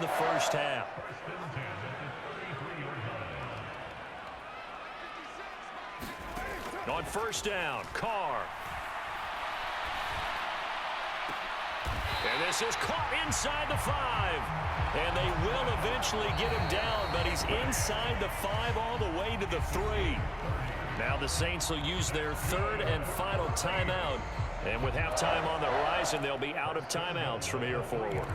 the first half. On first down, Carr. And this is caught inside the 5. And they will eventually get him down, but he's inside the 5 all the way to the 3. Now the Saints will use their third and final timeout. And with halftime on the horizon, they'll be out of timeouts from here forward.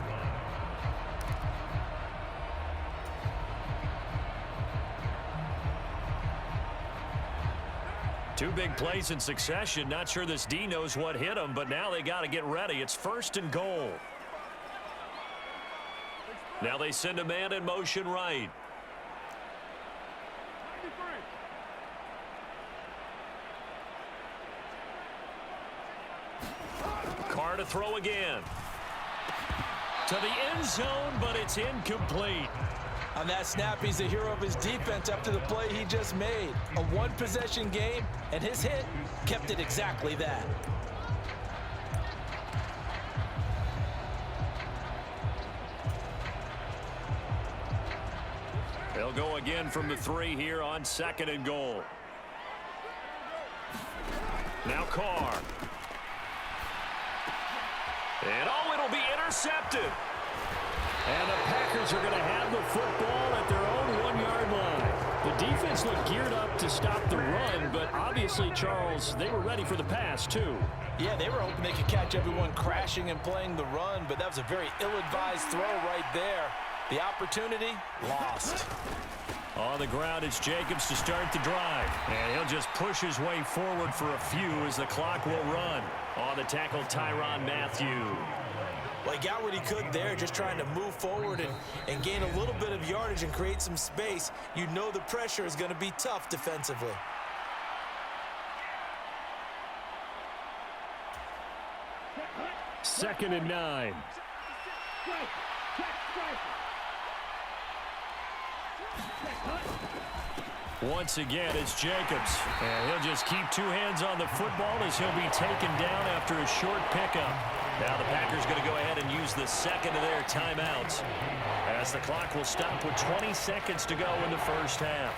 Two big plays in succession. Not sure this D knows what hit him, but now they got to get ready. It's first and goal. Now they send a man in motion right. Carr to throw again. To the end zone, but it's incomplete. On that snap, he's the hero of his defense after the play he just made. A one-possession game, and his hit kept it exactly that. They'll go again from the 3 here on second and goal. Now Carr. And oh, it'll be intercepted. And the Packers are going to have the football at their own 1-yard line. The defense looked geared up to stop the run, but obviously, Charles, they were ready for the pass, too. Yeah, they were hoping they could catch everyone crashing and playing the run, but that was a very ill-advised throw right there. The opportunity, lost. On the ground, it's Jacobs to start the drive. And he'll just push his way forward for a few as the clock will run. On the tackle, Tyrann Mathieu. Well, he got what he could there, just trying to move forward and gain a little bit of yardage and create some space. You know the pressure is going to be tough defensively. Second and 9. Once again, it's Jacobs. And he'll just keep two hands on the football as he'll be taken down after a short pickup. Now the Packers going to go ahead and use the second of their timeouts as the clock will stop with 20 seconds to go in the first half.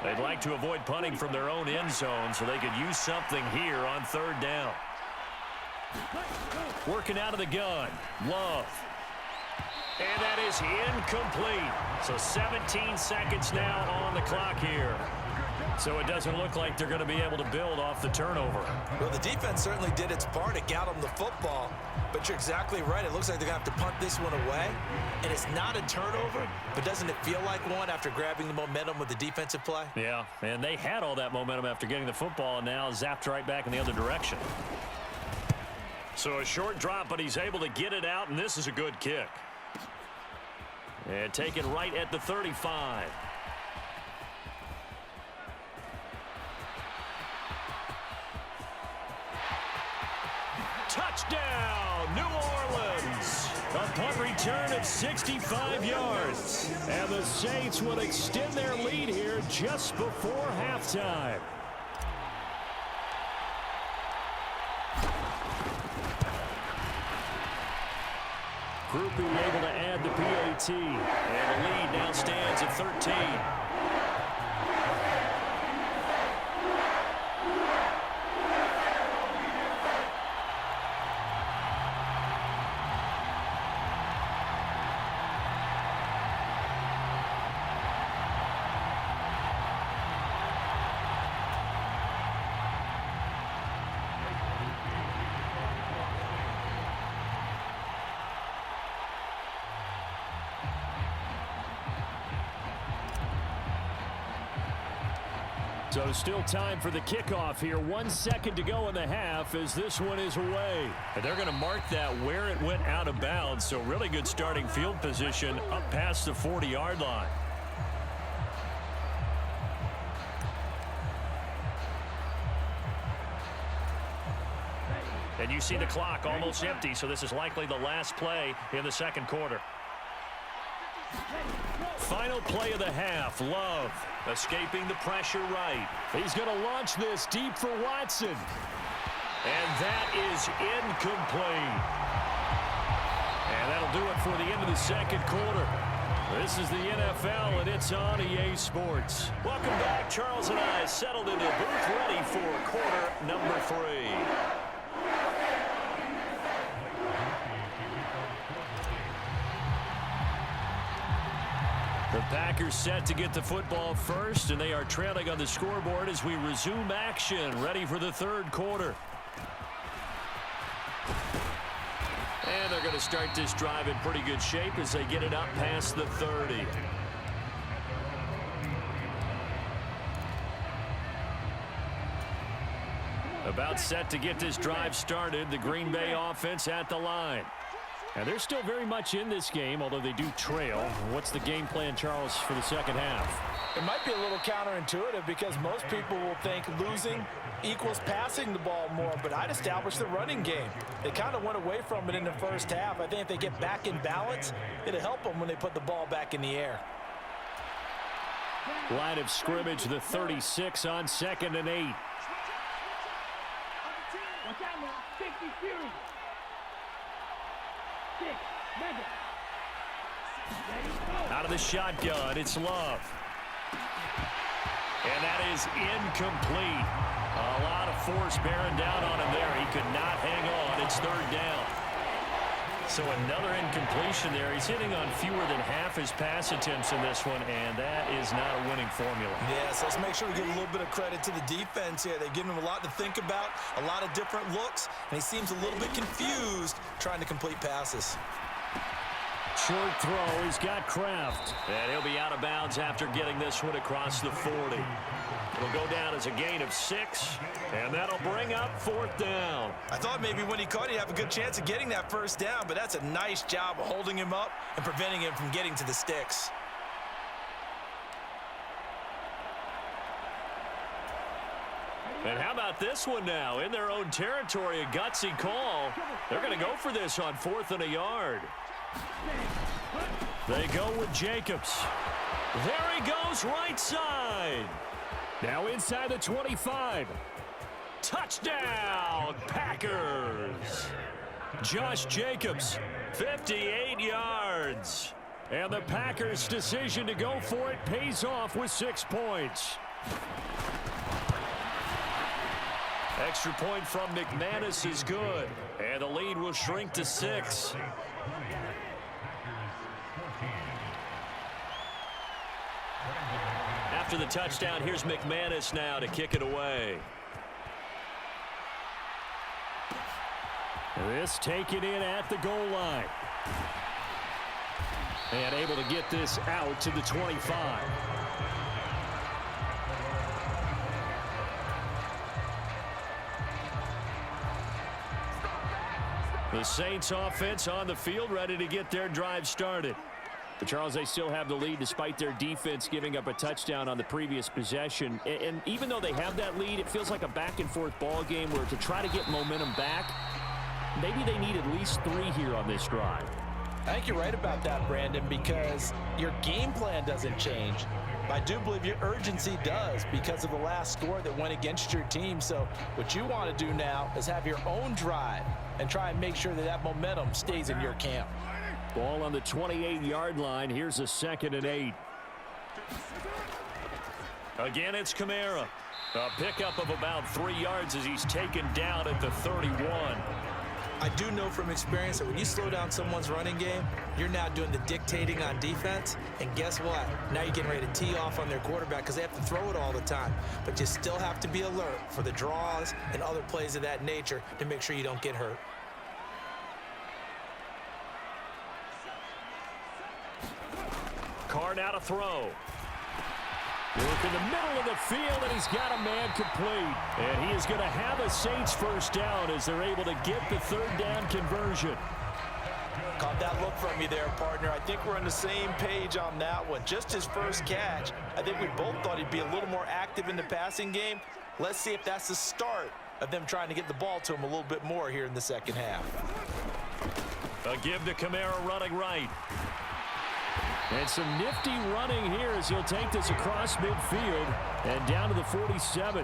They'd like to avoid punting from their own end zone so they could use something here on third down. Working out of the gun, Love. And that is incomplete. So 17 seconds now on the clock here. So it doesn't look like they're going to be able to build off the turnover. Well, the defense certainly did its part. It got them the football. But you're exactly right. It looks like they're going to have to punt this one away. And it's not a turnover, but doesn't it feel like one after grabbing the momentum with the defensive play? Yeah, and they had all that momentum after getting the football and now zapped right back in the other direction. So a short drop, but he's able to get it out, and this is a good kick. And taken right at the 35. Touchdown, New Orleans. A punt return of 65 yards. And the Saints will extend their lead here just before halftime. Groupie able to add the PAT. And the lead now stands at 13. So still time for the kickoff here. 1 second to go in the half as this one is away. And they're going to mark that where it went out of bounds. So really good starting field position up past the 40-yard line. And you see the clock almost empty, so this is likely the last play in the second quarter. Final play of the half. Love escaping the pressure right. He's going to launch this deep for Watson. And that is incomplete. And that'll do it for the end of the second quarter. This is the NFL, and it's on EA Sports. Welcome back. Charles and I settled into the booth ready for quarter number 3. The Packers set to get the football first, and they are trailing on the scoreboard as we resume action, ready for the third quarter. And they're going to start this drive in pretty good shape as they get it up past the 30. About set to get this drive started, the Green Bay offense at the line. And they're still very much in this game, although they do trail. What's the game plan, Charles, for the second half? It might be a little counterintuitive because most people will think losing equals passing the ball more, but I'd establish the running game. They kind of went away from it in the first half. I think if they get back in balance, it'll help them when they put the ball back in the air. Line of scrimmage, the 36 on 2nd and 8. Out of the shotgun, it's Love. And that is incomplete. A lot of force bearing down on him there. He could not hang on. It's 3rd down. So another incompletion there. He's hitting on fewer than half his pass attempts in this one, and that is not a winning formula. Yes, let's make sure we give a little bit of credit to the defense here. They've given him a lot to think about, a lot of different looks, and he seems a little bit confused trying to complete passes. Short throw, he's got Kraft. And he'll be out of bounds after getting this one across the 40. It'll go down as a gain of 6, and that'll bring up 4th down. I thought maybe when he caught it, he'd have a good chance of getting that first down, but that's a nice job of holding him up and preventing him from getting to the sticks. And how about this one now? In their own territory, a gutsy call. They're going to go for this on 4th and a yard. They go with Jacobs. There he goes, right side. Now inside the 25. Touchdown, Packers. Josh Jacobs, 58 yards. And the Packers' decision to go for it pays off with 6 points. Extra point from McManus is good. And the lead will shrink to 6. After the touchdown, here's McManus now to kick it away. This taken in at the goal line. And able to get this out to the 25. The Saints offense on the field, ready to get their drive started. But Charles, they still have the lead despite their defense giving up a touchdown on the previous possession. And even though they have that lead, it feels like a back-and-forth ball game where to try to get momentum back, maybe they need at least 3 here on this drive. I think you're right about that, Brandon, because your game plan doesn't change. I do believe your urgency does because of the last score that went against your team. So what you want to do now is have your own drive and try and make sure that that momentum stays in your camp. Ball on the 28-yard line. Here's a 2nd and 8. Again, it's Kamara. A pickup of about 3 yards as he's taken down at the 31. I do know from experience that when you slow down someone's running game, you're now doing the dictating on defense. And guess what? Now you're getting ready to tee off on their quarterback because they have to throw it all the time. But you still have to be alert for the draws and other plays of that nature to make sure you don't get hurt. Carr now to throw. Look in the middle of the field, and he's got a man complete. And he is going to have a Saints first down as they're able to get the 3rd down conversion. Caught that look from you there, partner. I think we're on the same page on that one. Just his first catch. I think we both thought he'd be a little more active in the passing game. Let's see if that's the start of them trying to get the ball to him a little bit more here in the second half. A give to Kamara running right. And some nifty running here as he'll take this across midfield and down to the 47.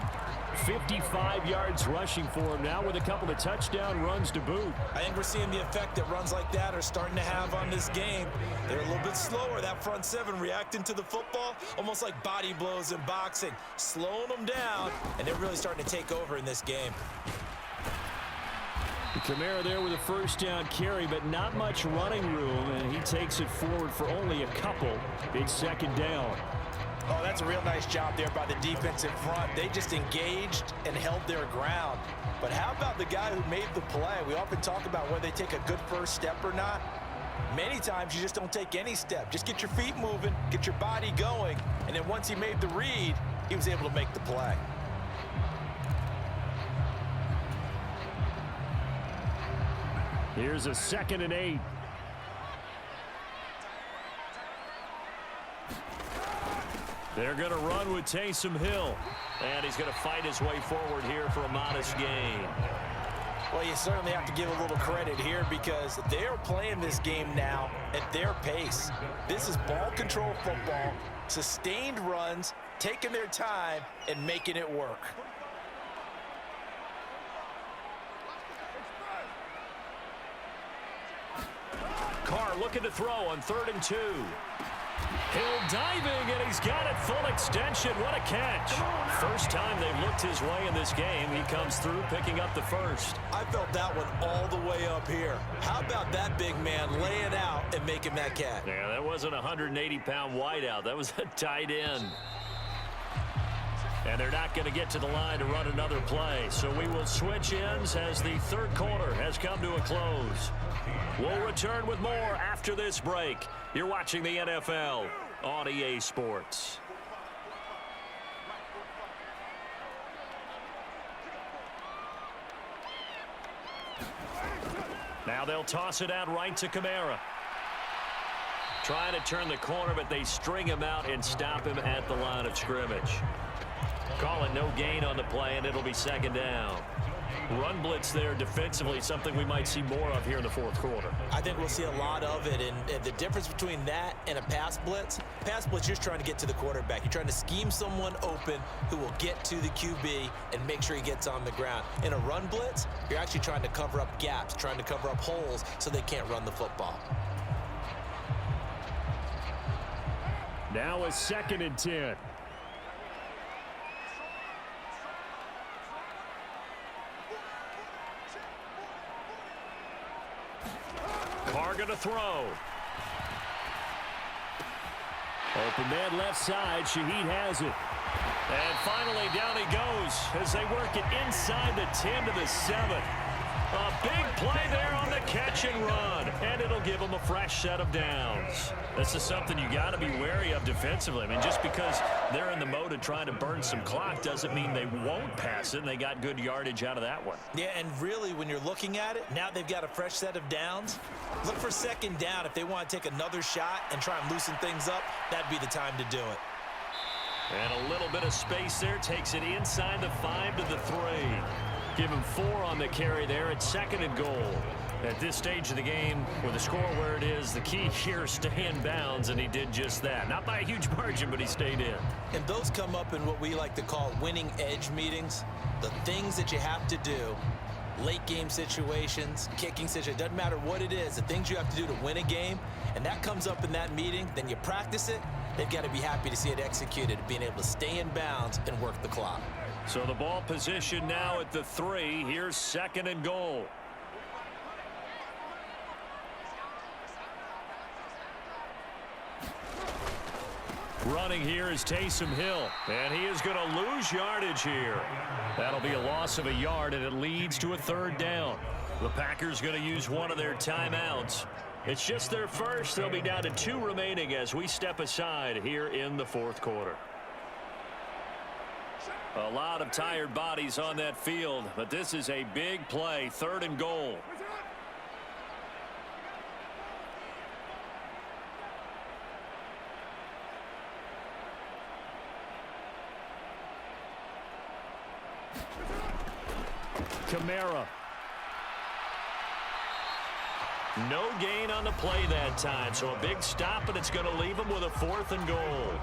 55 yards rushing for him now with a couple of touchdown runs to boot. I think we're seeing the effect that runs like that are starting to have on this game. They're a little bit slower, that front seven reacting to the football, almost like body blows in boxing, slowing them down, and they're really starting to take over in this game. Kamara there with a first down carry, but not much running room, and he takes it forward for only a couple. It's second down. Oh, that's a real nice job there by the defensive front. They just engaged and held their ground. But how about the guy who made the play? We often talk about whether they take a good first step or not. Many times you just don't take any step. Just get your feet moving, get your body going, and then once he made the read, he was able to make the play. Here's a 2nd and 8. They're going to run with Taysom Hill. And he's going to fight his way forward here for a modest gain. Well, you certainly have to give a little credit here because they're playing this game now at their pace. This is ball control football, sustained runs, taking their time, and making it work. Carr looking to throw on 3rd and 2. Hill diving, and he's got it full extension. What a catch. First time they've looked his way in this game. He comes through picking up the first. I felt that one all the way up here. How about that big man laying out and making that catch? Yeah, that wasn't a 180-pound wideout. That was a tight end. And they're not going to get to the line to run another play. So we will switch ends as the third quarter has come to a close. We'll return with more after this break. You're watching the NFL on EA Sports. Now they'll toss it out right to Kamara. Trying to turn the corner, but they string him out and stop him at the line of scrimmage. Call it no gain on the play, and it'll be second down. Run blitz there defensively, something we might see more of here in the fourth quarter. I think we'll see a lot of it, and the difference between that and a pass blitz, you're just trying to get to the quarterback. You're trying to scheme someone open who will get to the QB and make sure he gets on the ground. In a run blitz, you're actually trying to cover up gaps, trying to cover up holes so they can't run the football. Now a 2nd and 10. Carr going to throw. Open man left side. Shaheed has it. And finally down he goes as they work it inside the 10 to the 7. A big play there on the catch and run. And it'll give them a fresh set of downs. This is something you got to be wary of defensively. I mean, just because they're in the mode of trying to burn some clock doesn't mean they won't pass it. And they got good yardage out of that one. Yeah, and really, when you're looking at it, now they've got a fresh set of downs. Look for second down. If they want to take another shot and try and loosen things up, that'd be the time to do it. And a little bit of space there takes it inside the 5 to the 3. Give him 4 on the carry there at 2nd and goal. At this stage of the game, with the score where it is, the key here is stay in bounds, and he did just that. Not by a huge margin, but he stayed in. And those come up in what we like to call winning edge meetings. The things that you have to do, late game situations, kicking situations, doesn't matter what it is, the things you have to do to win a game, and that comes up in that meeting, then you practice it, they've got to be happy to see it executed, being able to stay in bounds and work the clock. So the ball position now at the 3. Here's 2nd and goal. Running here is Taysom Hill, and he is going to lose yardage here. That'll be a loss of a yard, and it leads to a 3rd down. The Packers going to use one of their timeouts. It's just their first. They'll be down to 2 remaining as we step aside here in the fourth quarter. A lot of tired bodies on that field, but this is a big play, 3rd and goal. Kamara. No gain on the play that time, so a big stop, and it's going to leave them with a 4th and goal.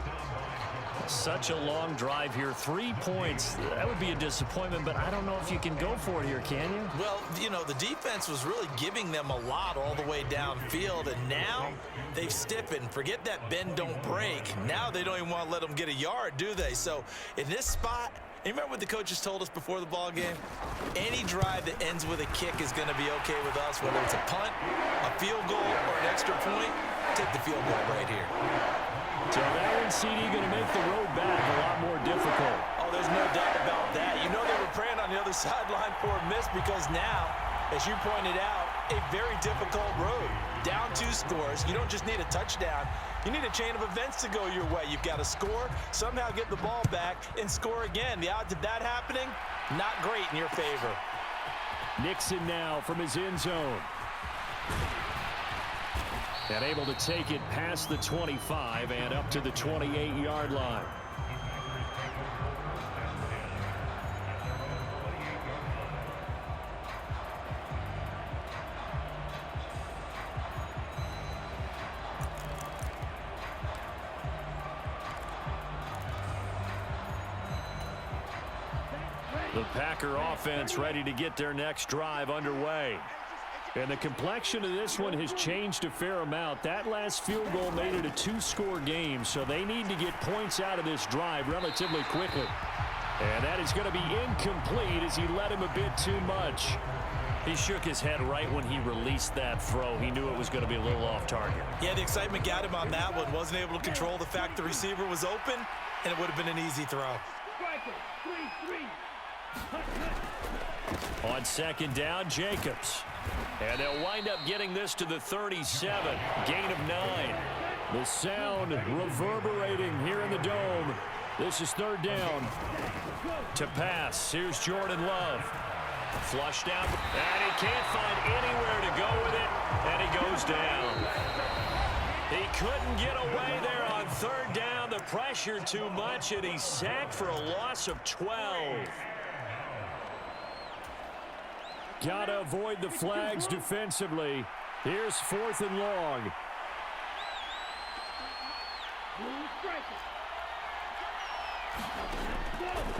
Such a long drive here. 3 points. That would be a disappointment, but I don't know if you can go for it here, can you? Well, you know, the defense was really giving them a lot all the way downfield, and now they've stiffened. Forget that bend, don't break. Now they don't even want to let them get a yard, do they? So in this spot, you remember what the coaches told us before the ball game? Any drive that ends with a kick is going to be okay with us, whether it's a punt, a field goal, or an extra point. Take the field goal right here. So that CD going to make the road back a lot more difficult. Oh, there's no doubt about that. You know they were praying on the other sideline for a miss because now, as you pointed out, a very difficult road. Down 2 scores. You don't just need a touchdown. You need a chain of events to go your way. You've got to score, somehow get the ball back, and score again. The odds of that happening, not great in your favor. Nixon now from his end zone. And able to take it past the 25 and up to the 28-yard line. The Packer offense ready to get their next drive underway. And the complexion of this one has changed a fair amount. That last field goal made it a 2-score game, so they need to get points out of this drive relatively quickly. And that is going to be incomplete as he let him a bit too much. He shook his head right when he released that throw. He knew it was going to be a little off target. Yeah, the excitement got him on that one. Wasn't able to control the fact the receiver was open, and it would have been an easy throw. On 2nd down, Jacobs. And they'll wind up getting this to the 37. Gain of 9. The sound reverberating here in the dome. This is 3rd down. To pass. Here's Jordan Love. Flushed out. And he can't find anywhere to go with it. And he goes down. He couldn't get away there on 3rd down. The pressure too much, and he's sacked for a loss of 12. Got to avoid the flags defensively. Here's 4th and long.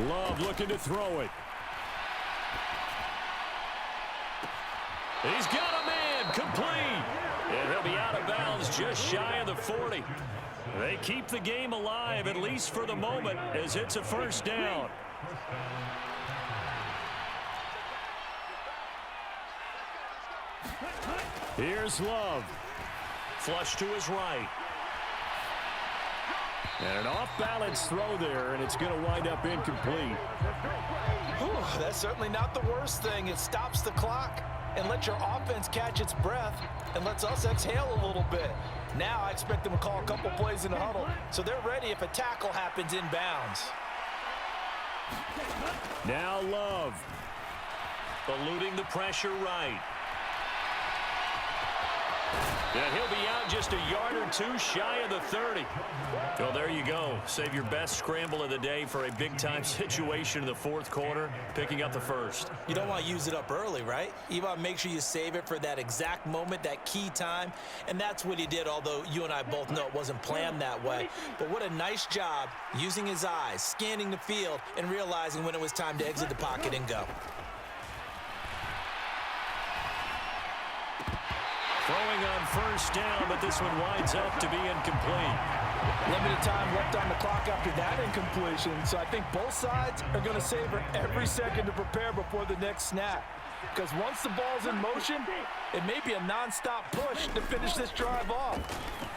Love looking to throw it. He's got a man, complete. And he'll be out of bounds just shy of the 40. They keep the game alive, at least for the moment, as it's a 1st down. Here's Love. Flush to his right. And an off-balance throw there, and it's going to wind up incomplete. Whew, that's certainly not the worst thing. It stops the clock and lets your offense catch its breath and lets us exhale a little bit. Now I expect them to call a couple plays in the huddle, so they're ready if a tackle happens inbounds. Now Love. Eluding the pressure right. And he'll be out just a yard or 2 shy of the 30. Well, there you go. Save your best scramble of the day for a big-time situation in the 4th quarter, picking up the 1st. You don't want to use it up early, right? You want to make sure you save it for that exact moment, that key time. And that's what he did, although you and I both know it wasn't planned that way. But what a nice job using his eyes, scanning the field, and realizing when it was time to exit the pocket and go. Throwing on 1st down, but this one winds up to be incomplete. Limited time left on the clock after that incompletion, so I think both sides are going to savor every second to prepare before the next snap. Because once the ball's in motion, it may be a non-stop push to finish this drive off.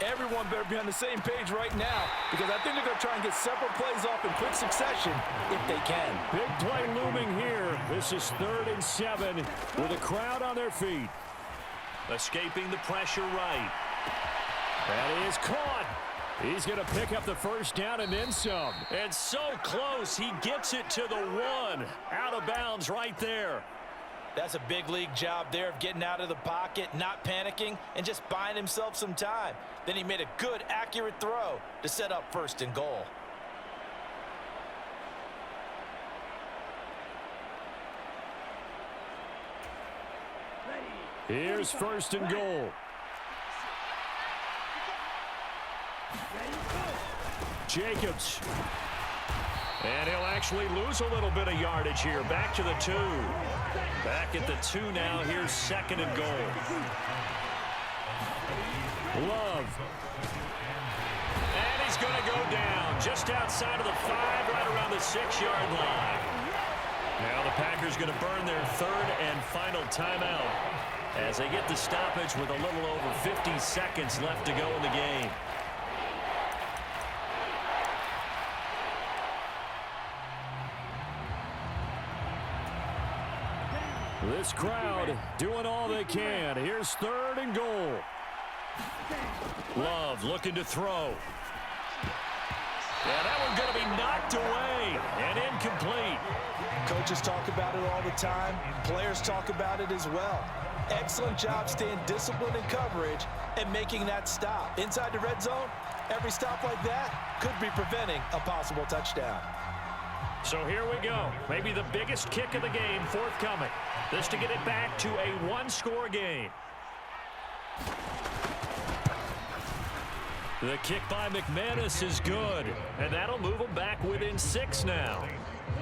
Everyone better be on the same page right now, because I think they're going to try and get several plays off in quick succession if they can. Big play looming here. This is 3rd and 7 with a crowd on their feet. Escaping the pressure right. That is caught. He's going to pick up the 1st down and then some. And so close, he gets it to the 1. Out of bounds right there. That's a big league job there of getting out of the pocket, not panicking, and just buying himself some time. Then he made a good, accurate throw to set up 1st and goal. Here's first and goal. Jacobs. And he'll actually lose a little bit of yardage here. Back to the 2. Back at the 2 now. Here's second and goal. Love. And he's going to go down just outside of the 5, right around the 6-yard line. Now the Packers going to burn their third and final timeout as they get the stoppage with a little over 50 seconds left to go in the game. This crowd doing all they can. Here's third and goal. Love looking to throw. Yeah, that one's going to be knocked away and incomplete. Coaches talk about it all the time. Players talk about it as well. Excellent job staying disciplined in coverage and making that stop. Inside the red zone, every stop like that could be preventing a possible touchdown. So here we go. Maybe the biggest kick of the game forthcoming. This to get it back to a one-score game. The kick by McManus is good, and that'll move them back within 6 now.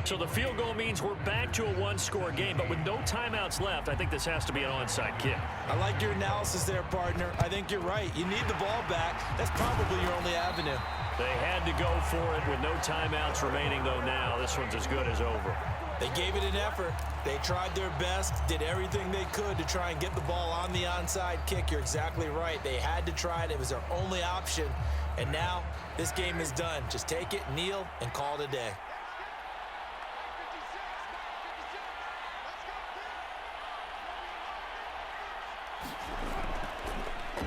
So the field goal means we're back to a one-score game, but with no timeouts left, I think this has to be an onside kick. I like your analysis there, partner. I think you're right. You need the ball back. That's probably your only avenue. They had to go for it with no timeouts remaining, though, now. This one's as good as over. They gave it an effort. They tried their best, did everything they could to try and get the ball on the onside kick. You're exactly right. They had to try it. It was their only option. And now this game is done. Just take it, kneel, and call it a day.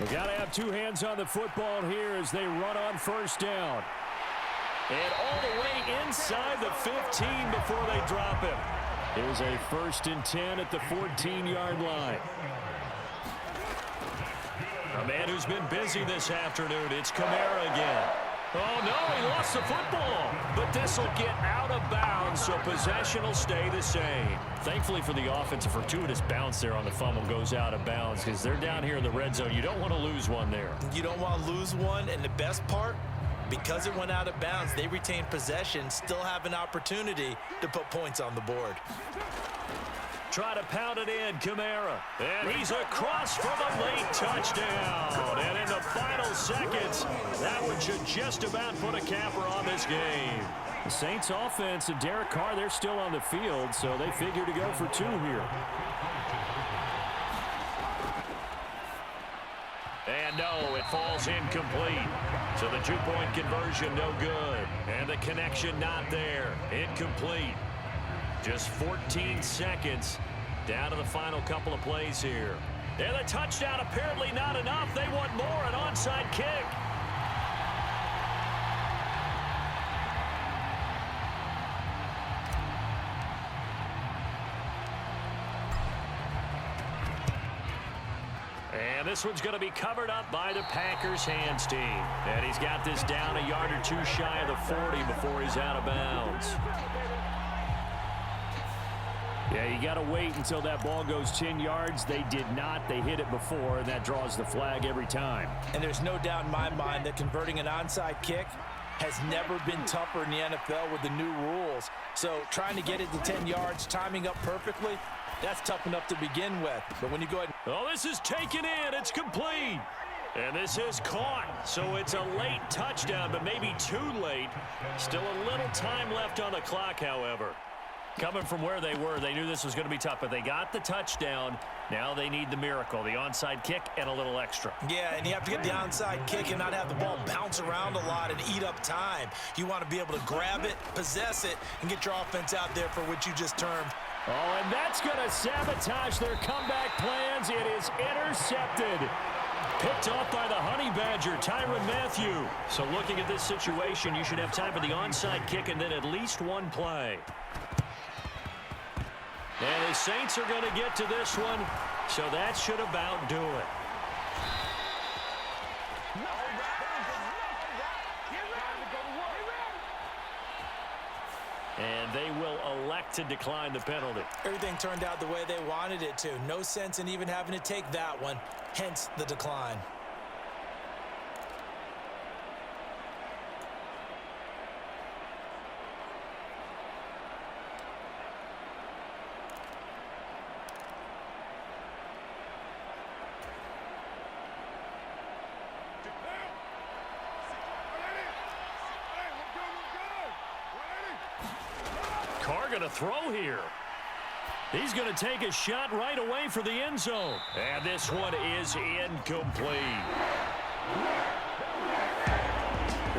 We got to have 2 hands on the football here as they run on first down. And all the way inside the 15 before they drop him. Here's a 1st and 10 at the 14-yard line. A man who's been busy this afternoon. It's Kamara again. Oh, no, he lost the football. But this will get out of bounds, so possession will stay the same. Thankfully for the offense, a fortuitous bounce there on the fumble goes out of bounds because they're down here in the red zone. You don't want to lose one there. You don't want to lose one, and the best part, because it went out of bounds, they retained possession, still have an opportunity to put points on the board. Try to pound it in, Kamara. And he's across for the late touchdown. And in the final seconds, that one should just about put a capper on this game. The Saints offense and Derek Carr, they're still on the field, so they figure to go for 2 here. And no, it falls incomplete. So the 2-point conversion no good. And the connection not there. Incomplete. Just 14 seconds down to the final couple of plays here. And the touchdown apparently not enough. They want more, an onside kick. And this one's going to be covered up by the Packers hands team. And he's got this down a yard or 2 shy of the 40 before he's out of bounds. Yeah, you got to wait until that ball goes 10 yards. They did not. They hit it before, and that draws the flag every time. And there's no doubt in my mind that converting an onside kick has never been tougher in the NFL with the new rules. So trying to get it to 10 yards, timing up perfectly, that's tough enough to begin with. But when you go ahead... Oh, this is taken in. It's complete. And this is caught. So it's a late touchdown, but maybe too late. Still a little time left on the clock, however. Coming from where they were, they knew this was going to be tough, but they got the touchdown. Now they need the miracle, the onside kick and a little extra. Yeah, and you have to get the onside kick and not have the ball bounce around a lot and eat up time. You want to be able to grab it, possess it, and get your offense out there for what you just termed. Oh, and that's going to sabotage their comeback plans. It is intercepted. Picked off by the Honey Badger, Tyrann Mathieu. So looking at this situation, you should have time for the onside kick and then at least one play. And the Saints are going to get to this one, so that should about do it. And they will elect to decline the penalty. Everything turned out the way they wanted it to. No sense in even having to take that one, hence the decline. Going to throw here. He's going to take a shot right away for the end zone. And this one is incomplete.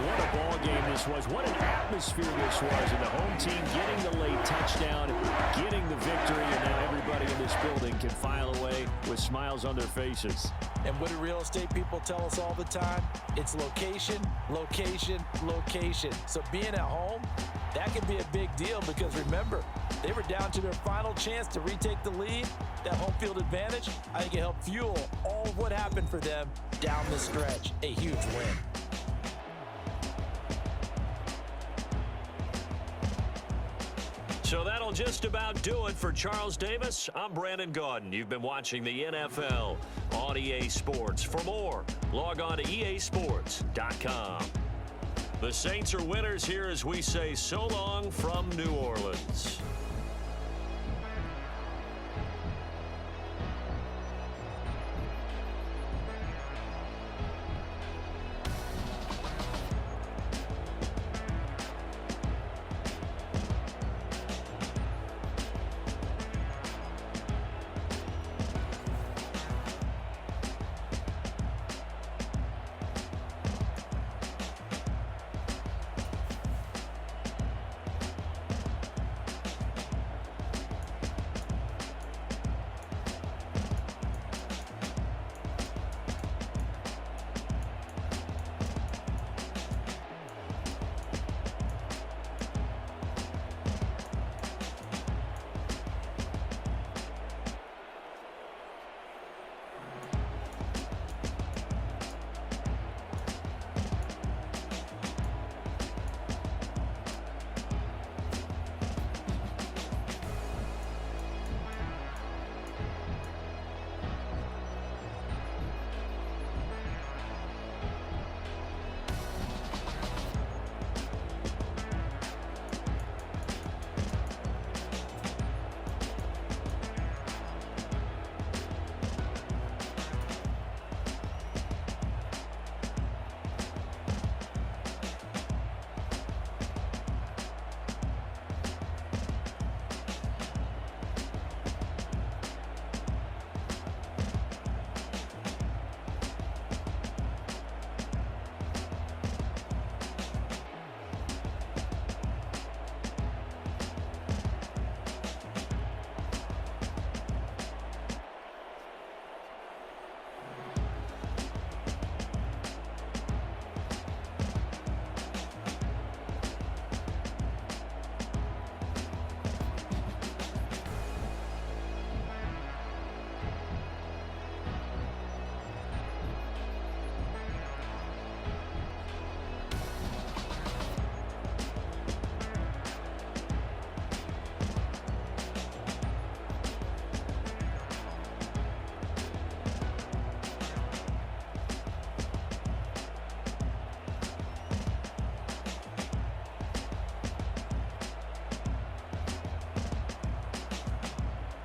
What a ball game this was. What an atmosphere this was. And the home team getting the late touchdown, getting the victory, and now everybody in this building can file away with smiles on their faces. And what do real estate people tell us all the time? It's location, location, location. So being at home, that can be a big deal because remember, they were down to their final chance to retake the lead. That home field advantage, I think it helped fuel all of what happened for them down the stretch. A huge win. So that'll just about do it for Charles Davis. I'm Brandon Gaudin. You've been watching the NFL on EA Sports. For more, log on to easports.com. The Saints are winners here as we say so long from New Orleans.